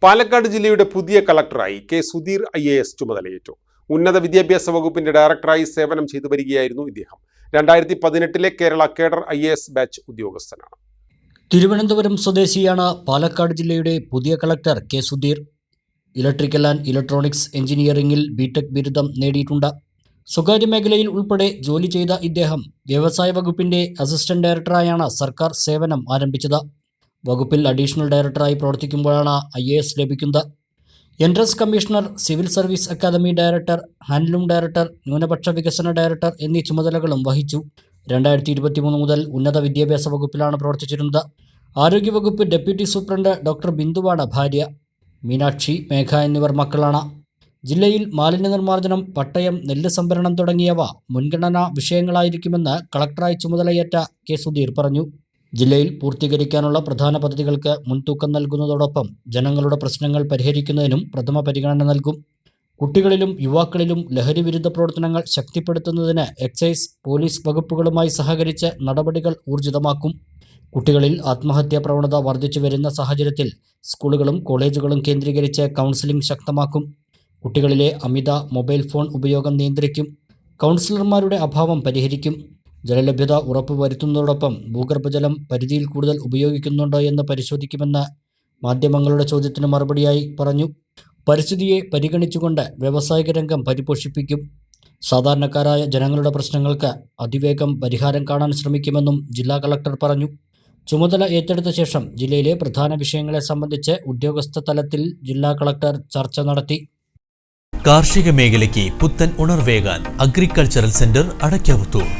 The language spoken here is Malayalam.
പാലക്കാട് ജില്ലയുടെ പുതിയ കളക്ടറായി കെ സുധീർ IAS ചുമതലയേറ്റു. ഉന്നത വിദ്യാഭ്യാസ വകുപ്പിന്റെ ഡയറക്ടറായി സേവനം ചെയ്തു വരികയായിരുന്നു ഇദ്ദേഹം. 2018 കേരള കേഡർ IAS ബാച്ച് ഉദ്യോഗസ്ഥനാണ്. തിരുവനന്തപുരം സ്വദേശിയാണ് പാലക്കാട് ജില്ലയുടെ പുതിയ collector K Sudheer. Electrical and electronics എഞ്ചിനീയറിംഗിൽ ബിടെക് ബിരുദം നേടിയിട്ടുണ്ട്. സ്വകാര്യ മേഖലയിൽ ഉൾപ്പെടെ ജോലി ചെയ്ത ഇദ്ദേഹം വ്യവസായ വകുപ്പിന്റെ അസിസ്റ്റന്റ് ഡയറക്ടറായാണ് സർക്കാർ സേവനം ആരംഭിച്ചത്. വകുപ്പിൽ അഡീഷണൽ ഡയറക്ടറായി പ്രവർത്തിക്കുമ്പോഴാണ് IAS ലഭിക്കുന്നത്. Entrance commissioner, civil service academy director, handloom director, ന്യൂനപക്ഷ വികസന ഡയറക്ടർ എന്നീ ചുമതലകളും വഹിച്ചു. 2023 മുതൽ ഉന്നത വിദ്യാഭ്യാസ വകുപ്പിലാണ് പ്രവർത്തിച്ചിരുന്നത്. ആരോഗ്യവകുപ്പ് ഡെപ്യൂട്ടി സൂപ്രണ്ട് ഡോക്ടർ ബിന്ദുവാണ് ഭാര്യ. മീനാക്ഷി, മേഘ എന്നിവർ മക്കളാണ്. ജില്ലയിൽ മാലിന്യ നിർമ്മാർജ്ജനം, പട്ടയം, നെല്ല് സംഭരണം തുടങ്ങിയവ മുൻഗണനാ വിഷയങ്ങളായിരിക്കുമെന്ന് കളക്ടറായി ചുമതലയേറ്റ കെ സുധീർ പറഞ്ഞു. ജില്ലയിൽ പൂർത്തീകരിക്കാനുള്ള പ്രധാന പദ്ധതികൾക്ക് മുൻതൂക്കം നൽകുന്നതോടൊപ്പം ജനങ്ങളുടെ പ്രശ്നങ്ങൾ പരിഹരിക്കുന്നതിനും പ്രഥമ പരിഗണന നൽകും. കുട്ടികളിലും യുവാക്കളിലും ലഹരി വിരുദ്ധ പ്രവർത്തനങ്ങൾ ശക്തിപ്പെടുത്തുന്നതിന് എക്സൈസ്, പോലീസ് വകുപ്പുകളുമായി സഹകരിച്ച് നടപടികൾ ഊർജിതമാക്കും. കുട്ടികളിൽ ആത്മഹത്യാ പ്രവണത വർദ്ധിച്ചു വരുന്ന സാഹചര്യത്തിൽ സ്കൂളുകളും കോളേജുകളും കേന്ദ്രീകരിച്ച് കൗൺസിലിംഗ് ശക്തമാക്കും. കുട്ടികളിലെ അമിത മൊബൈൽ ഫോൺ ഉപയോഗം നിയന്ത്രിക്കും. കൗൺസിലർമാരുടെ അഭാവം പരിഹരിക്കും. ജലലഭ്യത ഉറപ്പുവരുത്തുന്നതോടൊപ്പം ഭൂഗർഭജലം പരിധിയിൽ കൂടുതൽ ഉപയോഗിക്കുന്നുണ്ടോ എന്ന് പരിശോധിക്കുമെന്ന് മാധ്യമങ്ങളുടെ ചോദ്യത്തിന് മറുപടിയായി പറഞ്ഞു. പരിസ്ഥിതിയെ പരിഗണിച്ചുകൊണ്ട് വ്യാവസായിക രംഗം പരിപോഷിപ്പിക്കും. സാധാരണക്കാരായ ജനങ്ങളുടെ പ്രശ്നങ്ങൾക്ക് അതിവേഗം പരിഹാരം കാണാൻ ശ്രമിക്കുമെന്നും ജില്ലാ കളക്ടർ പറഞ്ഞു. ചുമതല ഏറ്റെടുത്ത ശേഷം ജില്ലയിലെ പ്രധാന വിഷയങ്ങളെ സംബന്ധിച്ച് ഉദ്യോഗസ്ഥ തലത്തിൽ ജില്ലാ കളക്ടർ ചർച്ച നടത്തി. കാർഷിക മേഖലയ്ക്ക് പുത്തൻ ഉണർവേകാൻ അഗ്രികൾച്ചറൽ സെന്റർ അടയ്ക്കാവുത്തൂർ.